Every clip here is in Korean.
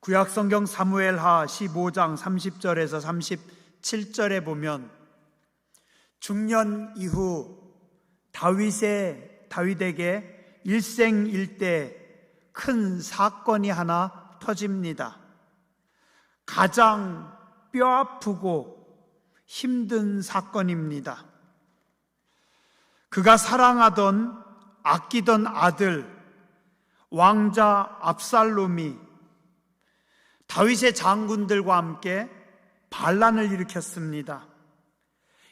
구약성경 사무엘하 15장 30절에서 37절에 보면 중년 이후 다윗에게 일생일대 큰 사건이 하나 터집니다. 가장 뼈아프고 힘든 사건입니다. 그가 사랑하던 아끼던 아들 왕자 압살롬이 다윗의 장군들과 함께 반란을 일으켰습니다.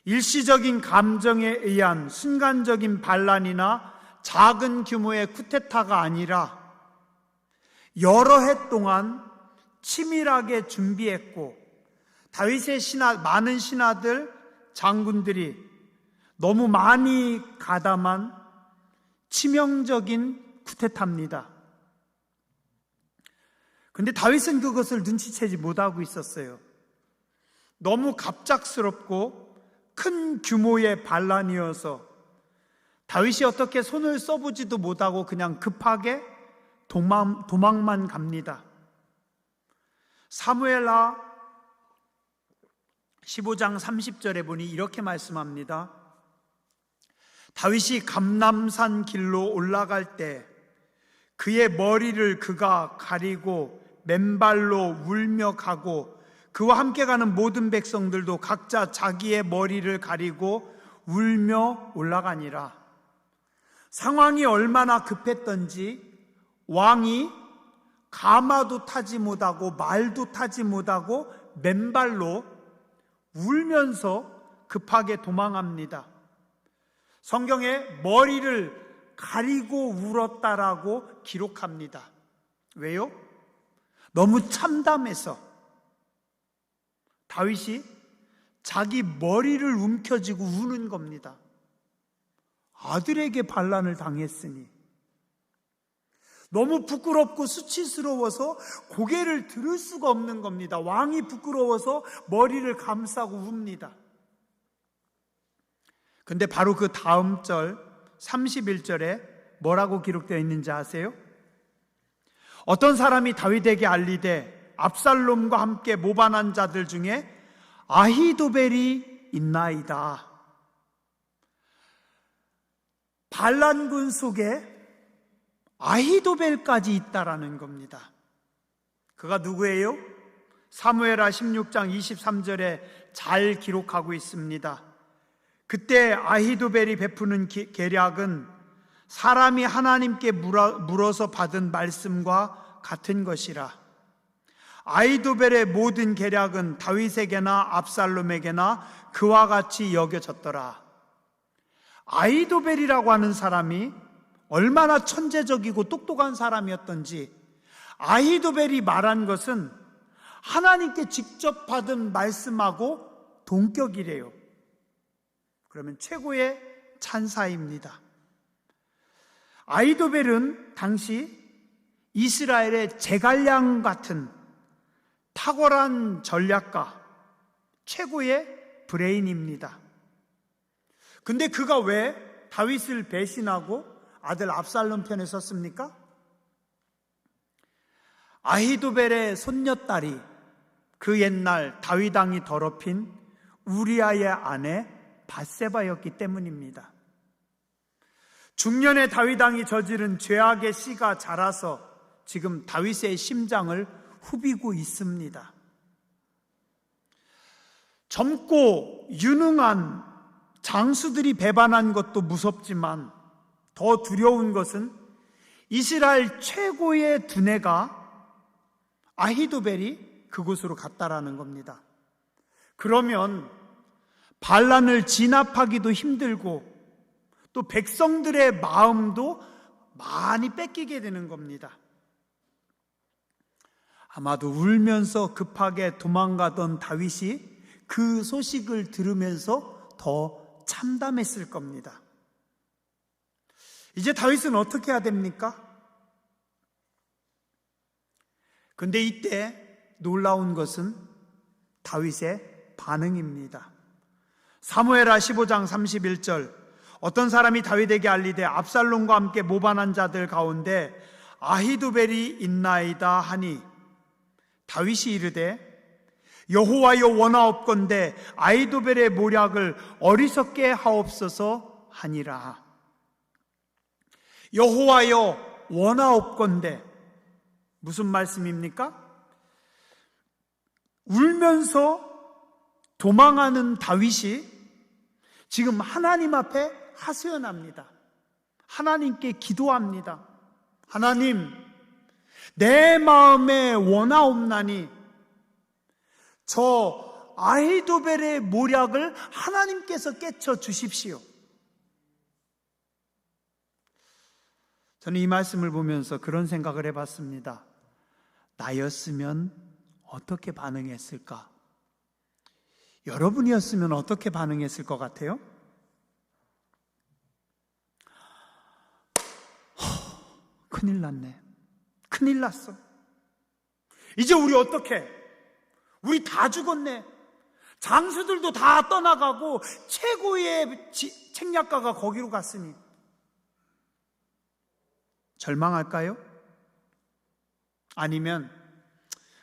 일시적인 감정에 의한 순간적인 반란이나 작은 규모의 쿠데타가 아니라 여러 해 동안 치밀하게 준비했고 다윗의 많은 신하들, 장군들이 너무 많이 가담한 치명적인 쿠데타입니다. 근데 다윗은 그것을 눈치채지 못하고 있었어요. 너무 갑작스럽고 큰 규모의 반란이어서 다윗이 어떻게 손을 써보지도 못하고 그냥 급하게 도망만 갑니다. 사무엘하 15장 30절에 보니 이렇게 말씀합니다. 다윗이 감람산 길로 올라갈 때 그의 머리를 그가 가리고 맨발로 울며 가고 그와 함께 가는 모든 백성들도 각자 자기의 머리를 가리고 울며 올라가니라. 상황이 얼마나 급했던지 왕이 가마도 타지 못하고 말도 타지 못하고 맨발로 울면서 급하게 도망합니다. 성경에 머리를 가리고 울었다라고 기록합니다. 왜요? 너무 참담해서 다윗이 자기 머리를 움켜쥐고 우는 겁니다. 아들에게 반란을 당했으니 너무 부끄럽고 수치스러워서 고개를 들을 수가 없는 겁니다. 왕이 부끄러워서 머리를 감싸고 웁니다. 근데 바로 그 다음 절 31절에 뭐라고 기록되어 있는지 아세요? 어떤 사람이 다윗에게 알리되 압살롬과 함께 모반한 자들 중에 아히도벨이 있나이다. 반란군 속에 아히도벨까지 있다라는 겁니다. 그가 누구예요? 사무엘하 16장 23절에 잘 기록하고 있습니다. 그때 아히도벨이 베푸는 계략은 사람이 하나님께 물어서 받은 말씀과 같은 것이라. 아히도벨의 모든 계략은 다윗에게나 압살롬에게나 그와 같이 여겨졌더라. 아히도벨이라고 하는 사람이 얼마나 천재적이고 똑똑한 사람이었던지 아히도벨이 말한 것은 하나님께 직접 받은 말씀하고 동격이래요. 그러면 최고의 찬사입니다. 아히도벨은 당시 이스라엘의 제갈량 같은 탁월한 전략가, 최고의 브레인입니다. 근데 그가 왜 다윗을 배신하고 아들 압살롬 편에 섰습니까? 아히도벨의 손녀딸이 그 옛날 다윗 왕이 더럽힌 우리아의 아내 밧세바였기 때문입니다. 중년의 다윗 왕이 저지른 죄악의 씨가 자라서 지금 다윗의 심장을 후비고 있습니다. 젊고 유능한 장수들이 배반한 것도 무섭지만 더 두려운 것은 이스라엘 최고의 두뇌가 아히도벨이 그곳으로 갔다라는 겁니다. 그러면 반란을 진압하기도 힘들고 또 백성들의 마음도 많이 뺏기게 되는 겁니다. 아마도 울면서 급하게 도망가던 다윗이 그 소식을 들으면서 더 참담했을 겁니다. 이제 다윗은 어떻게 해야 됩니까? 근데 이때 놀라운 것은 다윗의 반응입니다. 사무엘하 15장 31절, 어떤 사람이 다윗에게 알리되 압살롬과 함께 모반한 자들 가운데 아히도벨이 있나이다 하니 다윗이 이르되 여호와여 원하옵건대 아히도벨의 모략을 어리석게 하옵소서 하니라. 여호와여 원하옵건대 무슨 말씀입니까? 울면서 도망하는 다윗이 지금 하나님 앞에 하소연합니다. 하나님께 기도합니다. 하나님, 내 마음에 원하옵나니 저 아히도벨의 모략을 하나님께서 깨쳐 주십시오. 저는 이 말씀을 보면서 그런 생각을 해봤습니다. 나였으면 어떻게 반응했을까? 여러분이었으면 어떻게 반응했을 것 같아요? 큰일 났네. 큰일 났어. 이제 우리 어떡해? 우리 다 죽었네. 장수들도 다 떠나가고 최고의 책략가가 거기로 갔으니 절망할까요? 아니면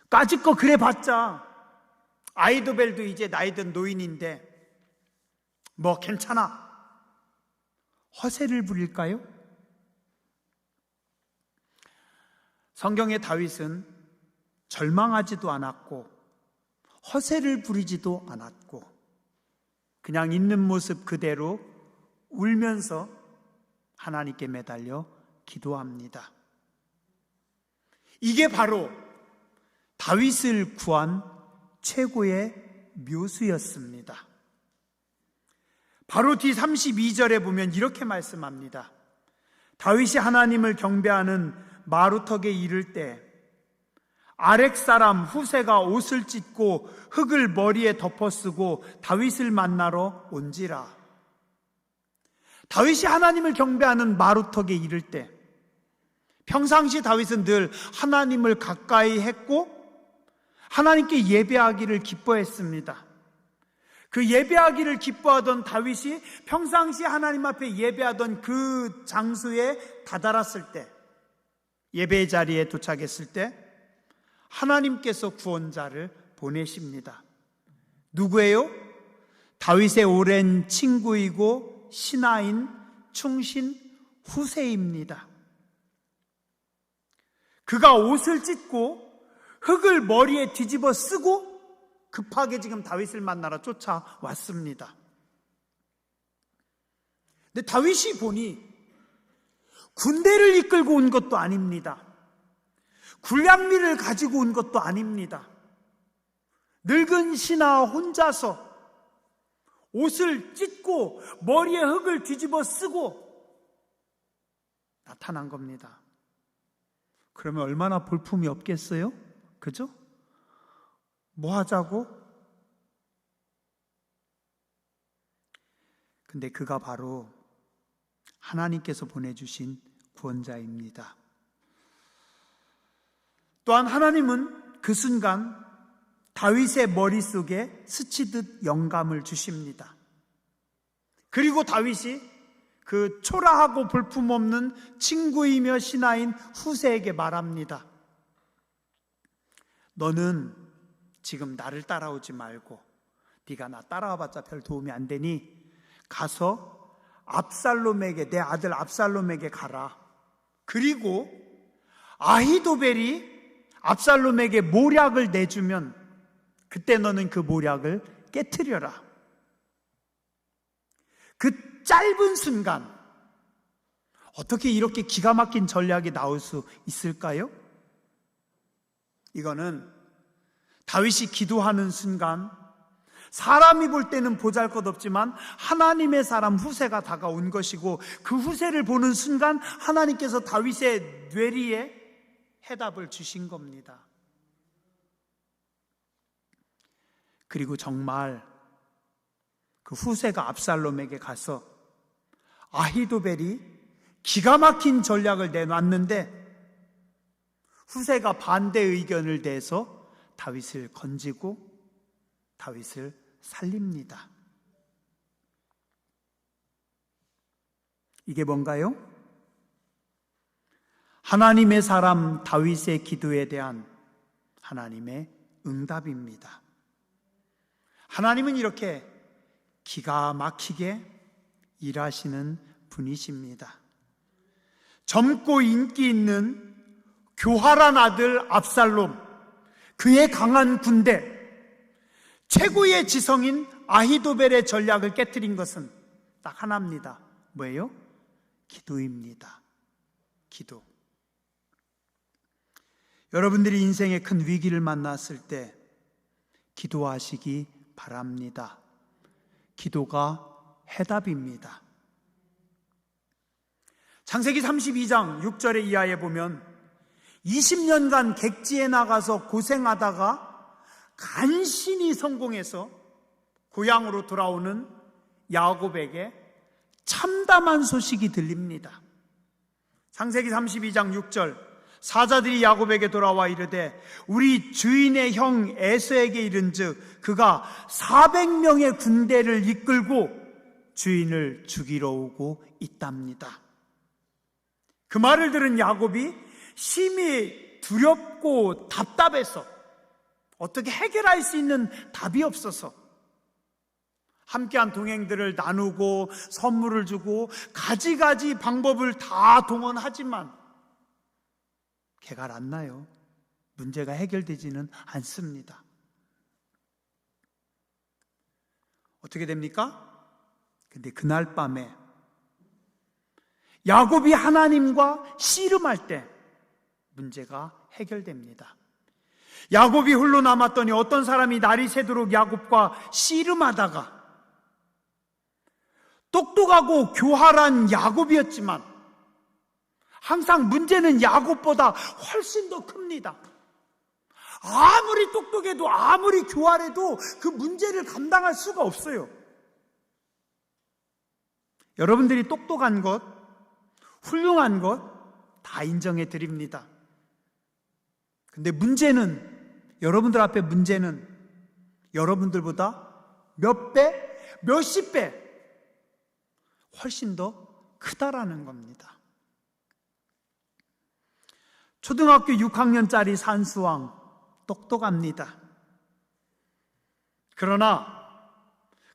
까짓거 그래봤자 아히도벨도 이제 나이든 노인인데 뭐 괜찮아, 허세를 부릴까요? 성경의 다윗은 절망하지도 않았고 허세를 부리지도 않았고 그냥 있는 모습 그대로 울면서 하나님께 매달려 기도합니다. 이게 바로 다윗을 구한 최고의 묘수였습니다. 바로 뒤 32절에 보면 이렇게 말씀합니다. 다윗이 하나님을 경배하는 마루턱에 이를 때 아렉 사람 후세가 옷을 찢고 흙을 머리에 덮어쓰고 다윗을 만나러 온지라. 다윗이 하나님을 경배하는 마루턱에 이를 때 평상시 다윗은 늘 하나님을 가까이 했고 하나님께 예배하기를 기뻐했습니다. 그 예배하기를 기뻐하던 다윗이 평상시 하나님 앞에 예배하던 그 장소에 다다랐을 때, 예배의 자리에 도착했을 때 하나님께서 구원자를 보내십니다. 누구예요? 다윗의 오랜 친구이고 신하인 충신 후세입니다. 그가 옷을 찢고 흙을 머리에 뒤집어 쓰고 급하게 지금 다윗을 만나러 쫓아왔습니다. 근데 다윗이 보니 군대를 이끌고 온 것도 아닙니다. 군량미를 가지고 온 것도 아닙니다. 늙은 신하 혼자서 옷을 찢고 머리에 흙을 뒤집어 쓰고 나타난 겁니다. 그러면 얼마나 볼품이 없겠어요? 그죠? 뭐 하자고? 근데 그가 바로 하나님께서 보내주신 구원자입니다. 또한 하나님은 그 순간 다윗의 머릿속에 스치듯 영감을 주십니다. 그리고 다윗이 그 초라하고 볼품없는 친구이며 신하인 후세에게 말합니다. 너는 지금 나를 따라오지 말고 네가 나 따라와봤자 별 도움이 안 되니 가서 압살롬에게, 내 아들 압살롬에게 가라. 그리고 아히도벨이 압살롬에게 모략을 내주면 그때 너는 그 모략을 깨트려라. 그 짧은 순간 어떻게 이렇게 기가 막힌 전략이 나올 수 있을까요? 이거는 다윗이 기도하는 순간 사람이 볼 때는 보잘것없지만 하나님의 사람 후세가 다가온 것이고 그 후세를 보는 순간 하나님께서 다윗의 뇌리에 해답을 주신 겁니다. 그리고 정말 그 후세가 압살롬에게 가서 아히도벨이 기가 막힌 전략을 내놨는데 후세가 반대 의견을 내서 다윗을 건지고 다윗을 살립니다. 이게 뭔가요? 하나님의 사람 다윗의 기도에 대한 하나님의 응답입니다. 하나님은 이렇게 기가 막히게 일하시는 분이십니다. 젊고 인기 있는 교활한 아들 압살롬, 그의 강한 군대, 최고의 지성인 아히도벨의 전략을 깨뜨린 것은 딱 하나입니다. 뭐예요? 기도입니다. 기도. 여러분들이 인생의 큰 위기를 만났을 때 기도하시기 바랍니다. 기도가 해답입니다. 창세기 32장 6절의 이하에 보면 20년간 객지에 나가서 고생하다가 간신히 성공해서 고향으로 돌아오는 야곱에게 참담한 소식이 들립니다. 창세기 32장 6절, 사자들이 야곱에게 돌아와 이르되 우리 주인의 형 에서에게 이른즉 그가 400명의 군대를 이끌고 주인을 죽이러 오고 있답니다. 그 말을 들은 야곱이 심히 두렵고 답답해서 어떻게 해결할 수 있는 답이 없어서 함께한 동행들을 나누고 선물을 주고 가지가지 방법을 다 동원하지만 개가 안 나요. 문제가 해결되지는 않습니다. 어떻게 됩니까? 근데 그날 밤에 야곱이 하나님과 씨름할 때 문제가 해결됩니다. 야곱이 홀로 남았더니 어떤 사람이 날이 새도록 야곱과 씨름하다가 똑똑하고 교활한 야곱이었지만 항상 문제는 야곱보다 훨씬 더 큽니다. 아무리 똑똑해도 아무리 교활해도 그 문제를 감당할 수가 없어요. 여러분들이 똑똑한 것, 훌륭한 것 다 인정해 드립니다. 근데 문제는, 여러분들 앞에 문제는 여러분들보다 몇 배, 몇십 배 훨씬 더 크다라는 겁니다. 초등학교 6학년짜리 산수왕 똑똑합니다. 그러나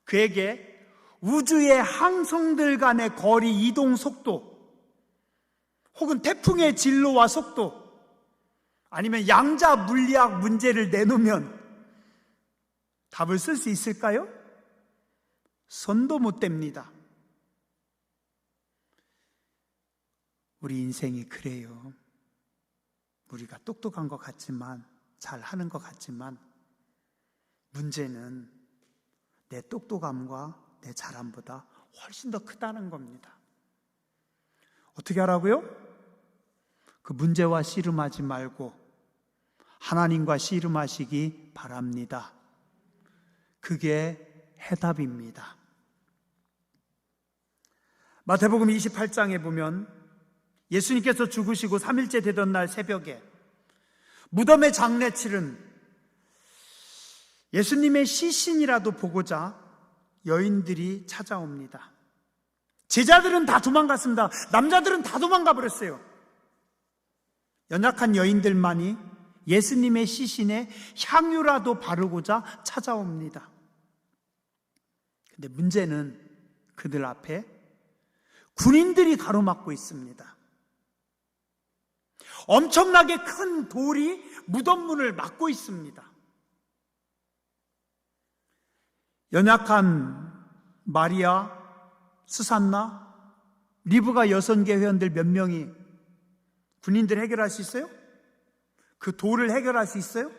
그에게 우주의 항성들 간의 거리 이동 속도 혹은 태풍의 진로와 속도 아니면 양자 물리학 문제를 내놓으면 답을 쓸 수 있을까요? 손도 못 댑니다. 우리 인생이 그래요. 우리가 똑똑한 것 같지만, 잘하는 것 같지만 문제는 내 똑똑함과 내 잘함보다 훨씬 더 크다는 겁니다. 어떻게 하라고요? 그 문제와 씨름하지 말고 하나님과 씨름하시기 바랍니다. 그게 해답입니다. 마태복음 28장에 보면 예수님께서 죽으시고 3일째 되던 날 새벽에 무덤의 장례 치른 예수님의 시신이라도 보고자 여인들이 찾아옵니다. 제자들은 다 도망갔습니다. 남자들은 다 도망가 버렸어요. 연약한 여인들만이 예수님의 시신에 향유라도 바르고자 찾아옵니다. 근데 문제는 그들 앞에 군인들이 가로막고 있습니다. 엄청나게 큰 돌이 무덤문을 막고 있습니다. 연약한 마리아, 수산나, 리브가 여성계 회원들 몇 명이 군인들 해결할 수 있어요? 그 돌을 해결할 수 있어요?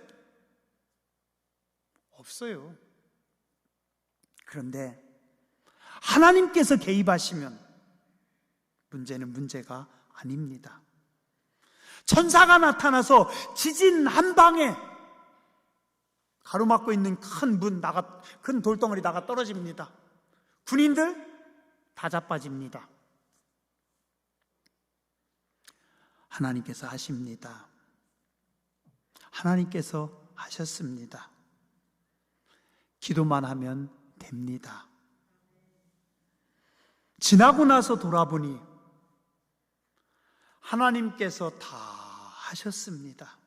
없어요. 그런데 하나님께서 개입하시면 문제는 문제가 아닙니다. 천사가 나타나서 지진 한 방에 가로막고 있는 큰 돌덩어리 나가 떨어집니다. 군인들 다 자빠집니다. 하나님께서 하십니다. 하나님께서 하셨습니다. 기도만 하면 됩니다. 지나고 나서 돌아보니 하나님께서 다 하셨습니다.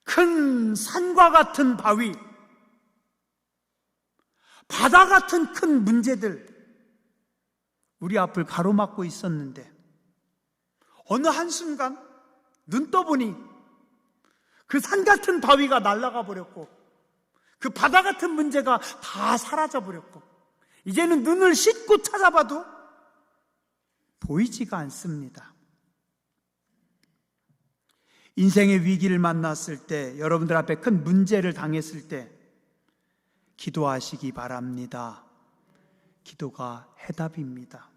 큰 산과 같은 바위, 바다 같은 큰 문제들 우리 앞을 가로막고 있었는데 어느 한순간 눈 떠보니 그 산 같은 바위가 날아가 버렸고 그 바다 같은 문제가 다 사라져 버렸고 이제는 눈을 씻고 찾아봐도 보이지가 않습니다. 인생의 위기를 만났을 때, 여러분들 앞에 큰 문제를 당했을 때 기도하시기 바랍니다. 기도가 해답입니다.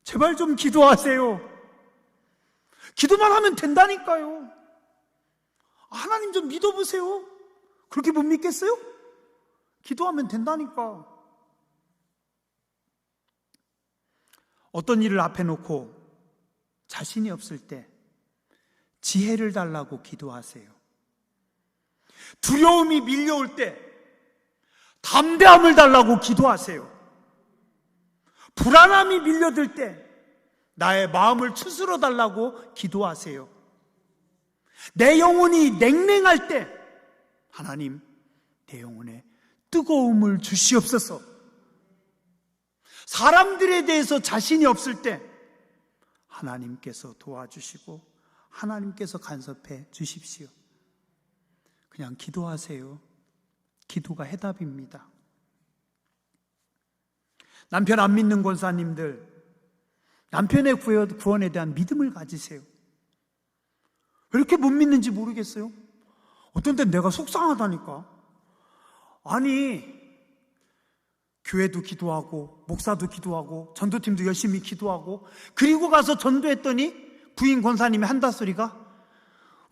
제발 좀 기도하세요. 기도만 하면 된다니까요. 하나님 좀 믿어보세요. 그렇게 못 믿겠어요? 기도하면 된다니까. 어떤 일을 앞에 놓고 자신이 없을 때 지혜를 달라고 기도하세요. 두려움이 밀려올 때 담대함을 달라고 기도하세요. 불안함이 밀려들 때 나의 마음을 추스러 달라고 기도하세요. 내 영혼이 냉랭할 때 하나님, 내 영혼에 뜨거움을 주시옵소서. 사람들에 대해서 자신이 없을 때 하나님께서 도와주시고 하나님께서 간섭해 주십시오. 그냥 기도하세요. 기도가 해답입니다. 남편 안 믿는 권사님들, 남편의 구원에 대한 믿음을 가지세요. 왜 이렇게 못 믿는지 모르겠어요. 어떤 때는 내가 속상하다니까. 아니, 교회도 기도하고 목사도 기도하고 전도팀도 열심히 기도하고 그리고 가서 전도했더니 부인 권사님이 한다 소리가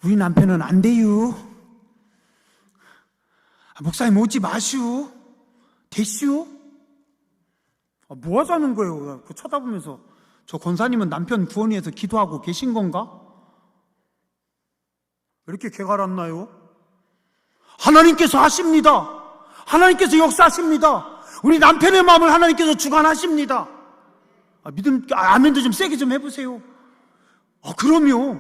우리 남편은 안 돼요. 목사님 오지 마시오. 되시오. 뭐 하자는 거예요? 쳐다보면서 저 권사님은 남편 구원 위해서 기도하고 계신 건가? 왜 이렇게 개가 났나요? 하나님께서 하십니다. 하나님께서 역사하십니다. 우리 남편의 마음을 하나님께서 주관하십니다. 믿음, 아멘도 좀 세게 좀 해보세요. 그럼요.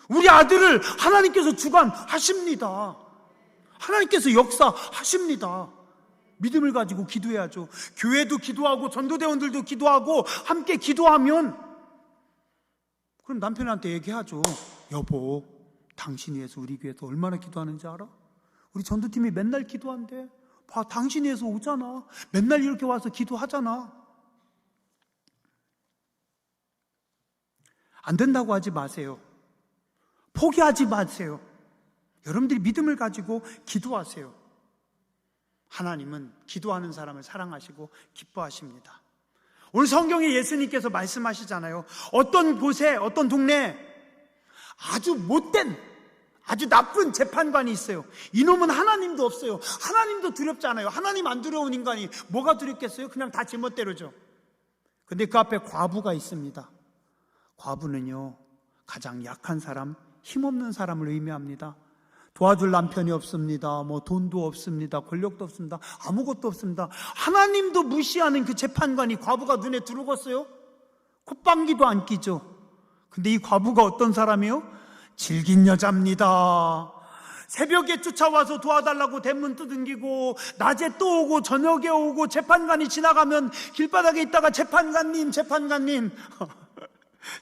우리 아들을 하나님께서 주관하십니다. 하나님께서 역사하십니다. 믿음을 가지고 기도해야죠. 교회도 기도하고 전도대원들도 기도하고 함께 기도하면 그럼 남편한테 얘기하죠. 여보, 당신 위해서 우리 교회에서 얼마나 기도하는지 알아? 우리 전도팀이 맨날 기도한대. 봐, 당신 위해서 오잖아. 맨날 이렇게 와서 기도하잖아. 안 된다고 하지 마세요. 포기하지 마세요. 여러분들이 믿음을 가지고 기도하세요. 하나님은 기도하는 사람을 사랑하시고 기뻐하십니다. 오늘 성경에 예수님께서 말씀하시잖아요. 어떤 곳에, 어떤 동네에 아주 못된, 아주 나쁜 재판관이 있어요. 이놈은 하나님도 없어요. 하나님도 두렵지 않아요. 하나님 안 두려운 인간이 뭐가 두렵겠어요? 그냥 다 제멋대로죠. 근데 그 앞에 과부가 있습니다. 과부는요, 가장 약한 사람, 힘없는 사람을 의미합니다. 도와줄 남편이 없습니다. 돈도 없습니다. 권력도 없습니다. 아무것도 없습니다. 하나님도 무시하는 그 재판관이 과부가 눈에 들어오겠어요? 콧방귀도 안 끼죠. 근데 이 과부가 어떤 사람이에요? 질긴 여자입니다. 새벽에 쫓아와서 도와달라고 대문 두들기고 낮에 또 오고 저녁에 오고 재판관이 지나가면 길바닥에 있다가 재판관님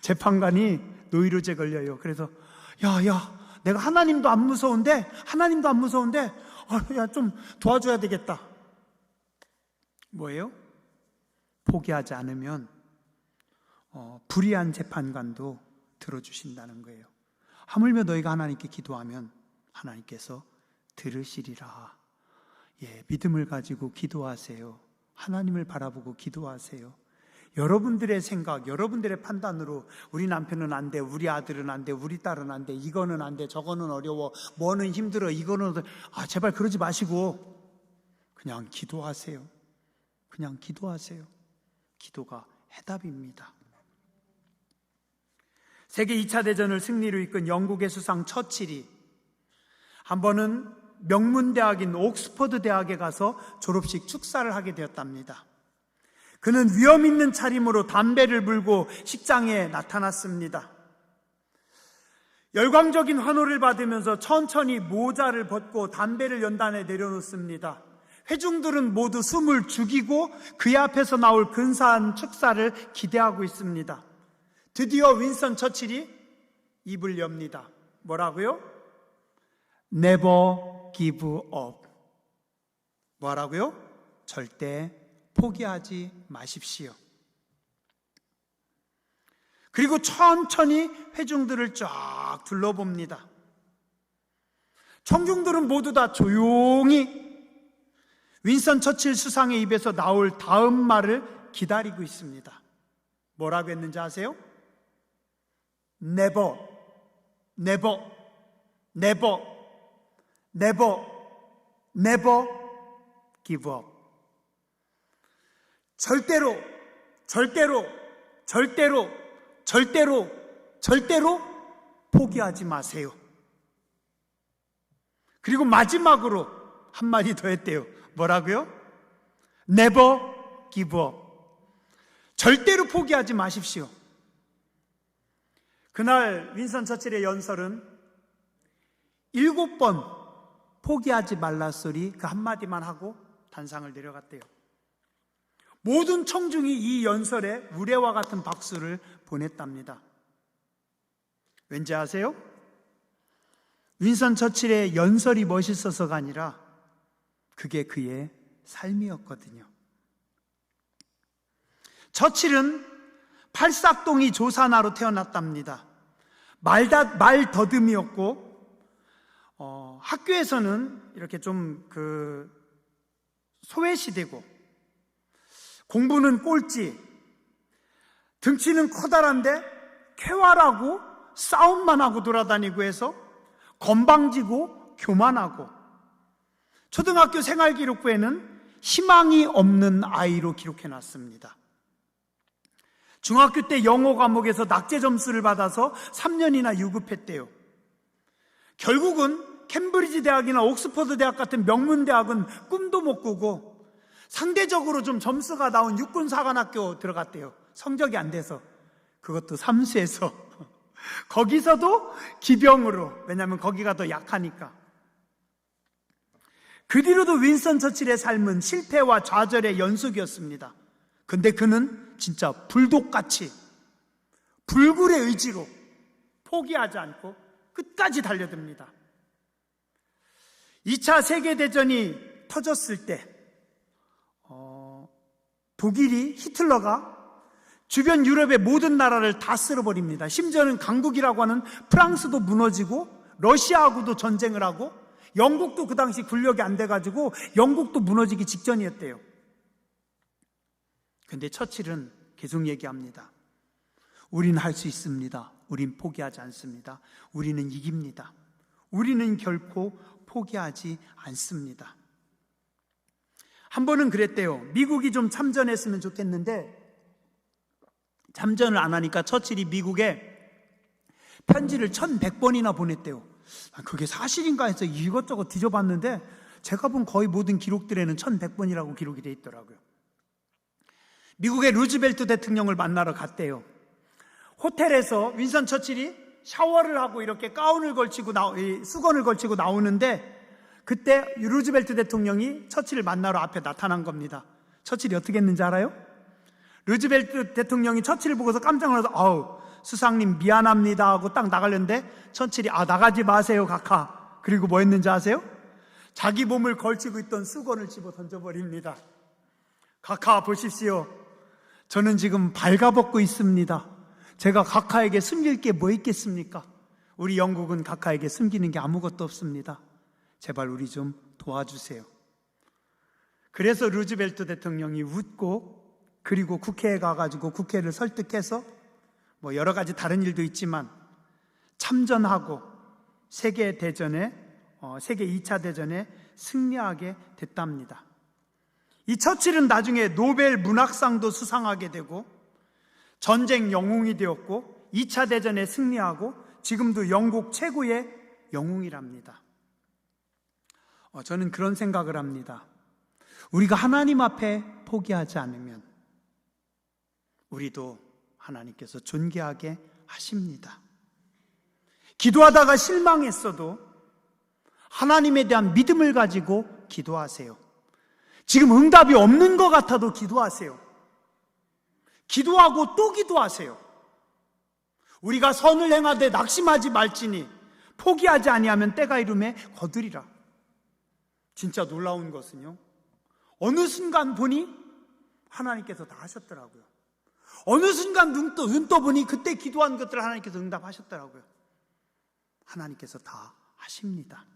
재판관이 노이로제 걸려요. 그래서 야 내가 하나님도 안 무서운데 야, 좀 도와줘야 되겠다. 뭐예요? 포기하지 않으면 불의한 재판관도 들어주신다는 거예요. 하물며 너희가 하나님께 기도하면 하나님께서 들으시리라. 믿음을 가지고 기도하세요. 하나님을 바라보고 기도하세요. 여러분들의 생각, 여러분들의 판단으로 우리 남편은 안 돼, 우리 아들은 안 돼, 우리 딸은 안 돼, 이거는 안 돼, 저거는 어려워, 뭐는 힘들어, 이거는 제발 그러지 마시고 그냥 기도하세요. 그냥 기도하세요. 기도가 해답입니다. 세계 2차 대전을 승리로 이끈 영국의 수상 처칠이 한 번은 명문대학인 옥스퍼드 대학에 가서 졸업식 축사를 하게 되었답니다. 그는 위험 있는 차림으로 담배를 물고 식장에 나타났습니다. 열광적인 환호를 받으면서 천천히 모자를 벗고 담배를 연단에 내려놓습니다. 회중들은 모두 숨을 죽이고 그의 앞에서 나올 근사한 축사를 기대하고 있습니다. 드디어 윈스턴 처칠이 입을 엽니다. 뭐라고요? Never give up. 뭐라고요? 절대 포기하지 마십시오. 그리고 천천히 회중들을 쫙 둘러봅니다. 청중들은 모두 다 조용히 윈스턴 처칠 수상의 입에서 나올 다음 말을 기다리고 있습니다. 뭐라고 했는지 아세요? Never, never, never, never, never give up. 절대로, 절대로, 절대로, 절대로, 절대로 포기하지 마세요. 그리고 마지막으로 한마디 더 했대요. 뭐라고요? Never give up. 절대로 포기하지 마십시오. 그날 윈스턴 처칠의 연설은 7번 포기하지 말라 소리 그 한마디만 하고 단상을 내려갔대요. 모든 청중이 이 연설에 우레와 같은 박수를 보냈답니다. 왠지 아세요? 윈스턴 처칠의 연설이 멋있어서가 아니라 그게 그의 삶이었거든요. 처칠은 팔싹동이 조사나로 태어났답니다. 말더듬이었고 학교에서는 이렇게 좀 소외시되고 공부는 꼴찌, 등치는 커다란데 쾌활하고 싸움만 하고 돌아다니고 해서 건방지고 교만하고 초등학교 생활기록부에는 희망이 없는 아이로 기록해놨습니다. 중학교 때 영어 과목에서 낙제 점수를 받아서 3년이나 유급했대요. 결국은 캠브리지 대학이나 옥스퍼드 대학 같은 명문 대학은 꿈도 못 꾸고 상대적으로 좀 점수가 나온 육군사관학교 들어갔대요. 성적이 안 돼서. 그것도 삼수에서. 거기서도 기병으로. 왜냐하면 거기가 더 약하니까. 그 뒤로도 윈스턴 처칠의 삶은 실패와 좌절의 연속이었습니다. 근데 그는 진짜 불독같이 불굴의 의지로 포기하지 않고 끝까지 달려듭니다. 2차 세계대전이 터졌을 때 독일이 히틀러가 주변 유럽의 모든 나라를 다 쓸어버립니다. 심지어는 강국이라고 하는 프랑스도 무너지고 러시아하고도 전쟁을 하고 영국도 그 당시 군력이 안 돼가지고 영국도 무너지기 직전이었대요. 근데 처칠은 계속 얘기합니다. 우리는 할 수 있습니다. 우린 포기하지 않습니다. 우리는 이깁니다. 우리는 결코 포기하지 않습니다. 한 번은 그랬대요. 미국이 좀 참전했으면 좋겠는데 참전을 안 하니까 처칠이 미국에 편지를 1100번이나 보냈대요. 그게 사실인가 해서 이것저것 뒤져봤는데 제가 본 거의 모든 기록들에는 1100번이라고 기록이 돼 있더라고요. 미국의 루즈벨트 대통령을 만나러 갔대요. 호텔에서 윈스턴 처칠이 샤워를 하고 이렇게 가운을 걸치고 수건을 걸치고 나오는데 그때 루즈벨트 대통령이 처칠을 만나러 앞에 나타난 겁니다. 처칠이 어떻게 했는지 알아요? 루즈벨트 대통령이 처칠을 보고서 깜짝 놀라서 아우 수상님 미안합니다 하고 딱 나가려는데 처칠이 나가지 마세요 각하. 그리고 뭐 했는지 아세요? 자기 몸을 걸치고 있던 수건을 집어 던져버립니다. 각하 보십시오. 저는 지금 발가벗고 있습니다. 제가 각하에게 숨길 게 뭐 있겠습니까? 우리 영국은 각하에게 숨기는 게 아무것도 없습니다. 제발 우리 좀 도와주세요. 그래서 루즈벨트 대통령이 웃고 그리고 국회에 가가지고 국회를 설득해서 뭐 여러 가지 다른 일도 있지만 참전하고 세계 2차 대전에 승리하게 됐답니다. 이 처칠은 나중에 노벨 문학상도 수상하게 되고 전쟁 영웅이 되었고 2차 대전에 승리하고 지금도 영국 최고의 영웅이랍니다. 저는 그런 생각을 합니다. 우리가 하나님 앞에 포기하지 않으면 우리도 하나님께서 존귀하게 하십니다. 기도하다가 실망했어도 하나님에 대한 믿음을 가지고 기도하세요. 지금 응답이 없는 것 같아도 기도하세요. 기도하고 또 기도하세요. 우리가 선을 행하되 낙심하지 말지니 포기하지 아니하면 때가 이름에 거두리라. 진짜 놀라운 것은요, 어느 순간 보니 하나님께서 다 하셨더라고요. 어느 순간 눈 떠보니 그때 기도한 것들을 하나님께서 응답하셨더라고요. 하나님께서 다 하십니다.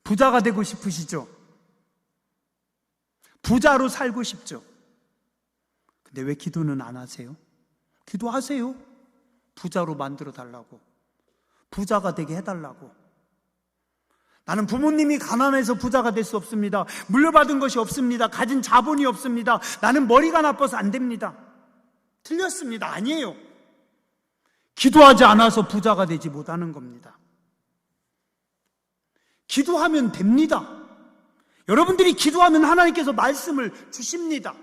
부자가 되고 싶으시죠? 부자로 살고 싶죠? 근데 왜 기도는 안 하세요? 기도하세요. 부자로 만들어 달라고, 부자가 되게 해달라고. 나는 부모님이 가난해서 부자가 될 수 없습니다. 물려받은 것이 없습니다. 가진 자본이 없습니다. 나는 머리가 나빠서 안 됩니다. 틀렸습니다. 아니에요. 기도하지 않아서 부자가 되지 못하는 겁니다. 기도하면 됩니다. 여러분들이 기도하면 하나님께서 말씀을 주십니다.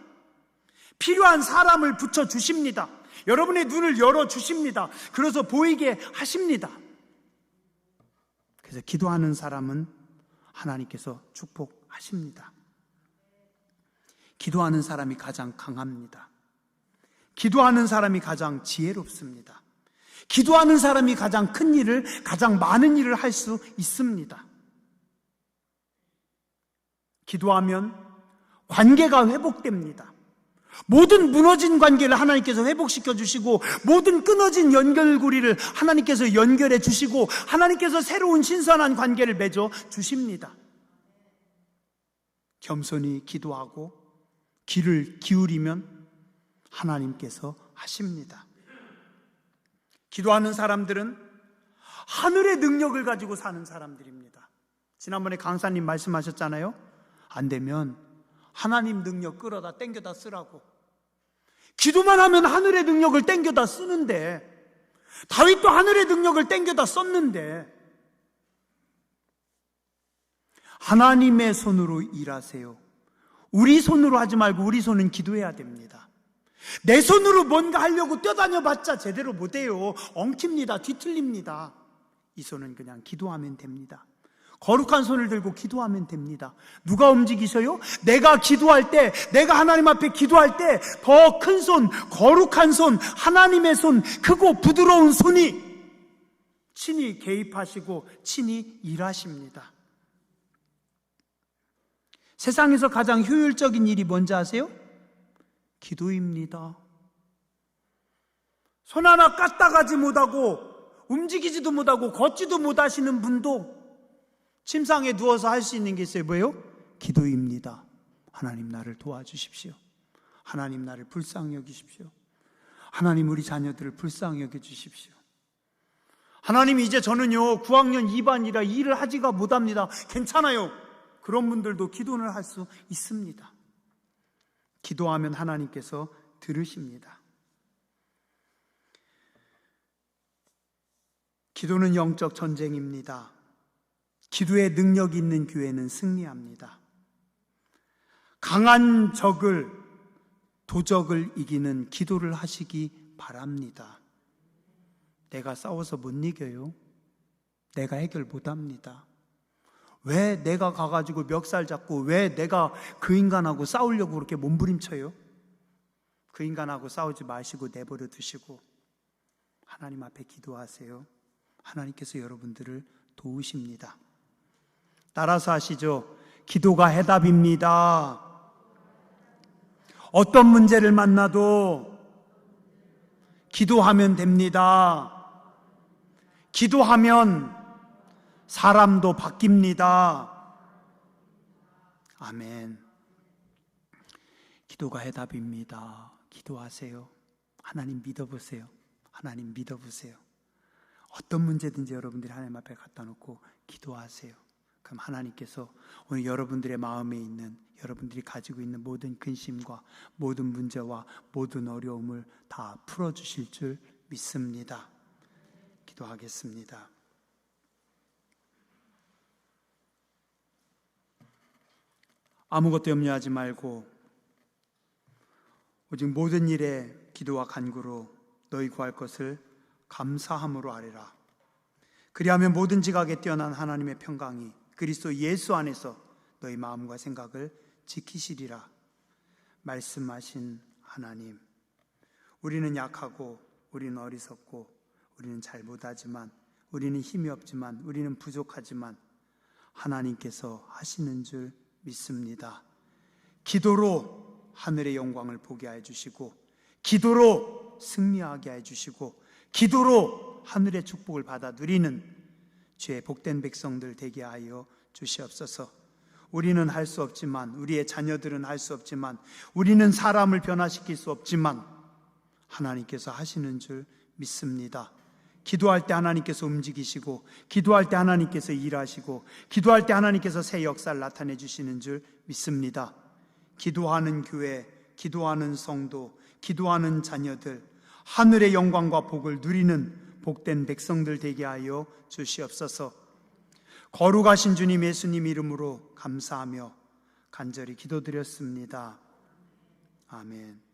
필요한 사람을 붙여주십니다. 여러분의 눈을 열어주십니다. 그래서 보이게 하십니다. 그래서 기도하는 사람은 하나님께서 축복하십니다. 기도하는 사람이 가장 강합니다. 기도하는 사람이 가장 지혜롭습니다. 기도하는 사람이 가장 큰 일을, 가장 많은 일을 할 수 있습니다. 기도하면 관계가 회복됩니다. 모든 무너진 관계를 하나님께서 회복시켜 주시고, 모든 끊어진 연결고리를 하나님께서 연결해 주시고, 하나님께서 새로운 신선한 관계를 맺어 주십니다. 겸손히 기도하고 귀를 기울이면 하나님께서 하십니다. 기도하는 사람들은 하늘의 능력을 가지고 사는 사람들입니다. 지난번에 강사님 말씀하셨잖아요. 안 되면 하나님 능력 끌어다 땡겨다 쓰라고. 기도만 하면 하늘의 능력을 땡겨다 쓰는데, 다윗도 하늘의 능력을 땡겨다 썼는데, 하나님의 손으로 일하세요. 우리 손으로 하지 말고 우리 손은 기도해야 됩니다. 내 손으로 뭔가 하려고 뛰어다녀봤자 제대로 못해요. 엉킵니다. 뒤틀립니다. 이 손은 그냥 기도하면 됩니다. 거룩한 손을 들고 기도하면 됩니다. 누가 움직이셔요? 내가 기도할 때, 내가 하나님 앞에 기도할 때 더 큰 손, 거룩한 손, 하나님의 손, 크고 부드러운 손이 친히 개입하시고 친히 일하십니다. 세상에서 가장 효율적인 일이 뭔지 아세요? 기도입니다. 손 하나 까딱하지 못하고 움직이지도 못하고 걷지도 못하시는 분도 침상에 누워서 할 수 있는 게 있어요. 뭐예요? 기도입니다. 하나님 나를 도와주십시오. 하나님 나를 불쌍히 여기십시오. 하나님 우리 자녀들을 불쌍히 여겨주십시오. 하나님 이제 저는요 9학년 2반이라 일을 하지가 못합니다. 괜찮아요. 그런 분들도 기도를 할 수 있습니다. 기도하면 하나님께서 들으십니다. 기도는 영적 전쟁입니다. 기도의 능력이 있는 교회는 승리합니다. 강한 적을, 도적을 이기는 기도를 하시기 바랍니다. 내가 싸워서 못 이겨요. 내가 해결 못합니다. 왜 내가 가가지고 멱살 잡고 왜 내가 그 인간하고 싸우려고 그렇게 몸부림쳐요? 그 인간하고 싸우지 마시고 내버려 두시고 하나님 앞에 기도하세요. 하나님께서 여러분들을 도우십니다. 따라서 하시죠. 기도가 해답입니다. 어떤 문제를 만나도 기도하면 됩니다. 기도하면 사람도 바뀝니다. 아멘. 기도가 해답입니다. 기도하세요. 하나님 믿어보세요. 하나님 믿어보세요. 어떤 문제든지 여러분들이 하나님 앞에 갖다 놓고 기도하세요. 그럼 하나님께서 오늘 여러분들의 마음에 있는, 여러분들이 가지고 있는 모든 근심과 모든 문제와 모든 어려움을 다 풀어주실 줄 믿습니다. 기도하겠습니다. 아무것도 염려하지 말고 오직 모든 일에 기도와 간구로 너희 구할 것을 감사함으로 아뢰라. 그리하면 모든 지각에 뛰어난 하나님의 평강이 그리스도 예수 안에서 너희 마음과 생각을 지키시리라. 말씀하신 하나님, 우리는 약하고 우리는 어리석고 우리는 잘 못하지만, 우리는 힘이 없지만, 우리는 부족하지만 하나님께서 하시는 줄 믿습니다. 기도로 하늘의 영광을 보게 해 주시고, 기도로 승리하게 해 주시고, 기도로 하늘의 축복을 받아 누리는 주의 복된 백성들 되게 하여 주시옵소서. 우리는 할 수 없지만, 우리의 자녀들은 할 수 없지만, 우리는 사람을 변화시킬 수 없지만 하나님께서 하시는 줄 믿습니다. 기도할 때 하나님께서 움직이시고, 기도할 때 하나님께서 일하시고, 기도할 때 하나님께서 새 역사를 나타내 주시는 줄 믿습니다. 기도하는 교회, 기도하는 성도, 기도하는 자녀들, 하늘의 영광과 복을 누리는 복된 백성들 되게 하여 주시옵소서. 거룩하신 주님 예수님 이름으로 감사하며 간절히 기도드렸습니다. 아멘.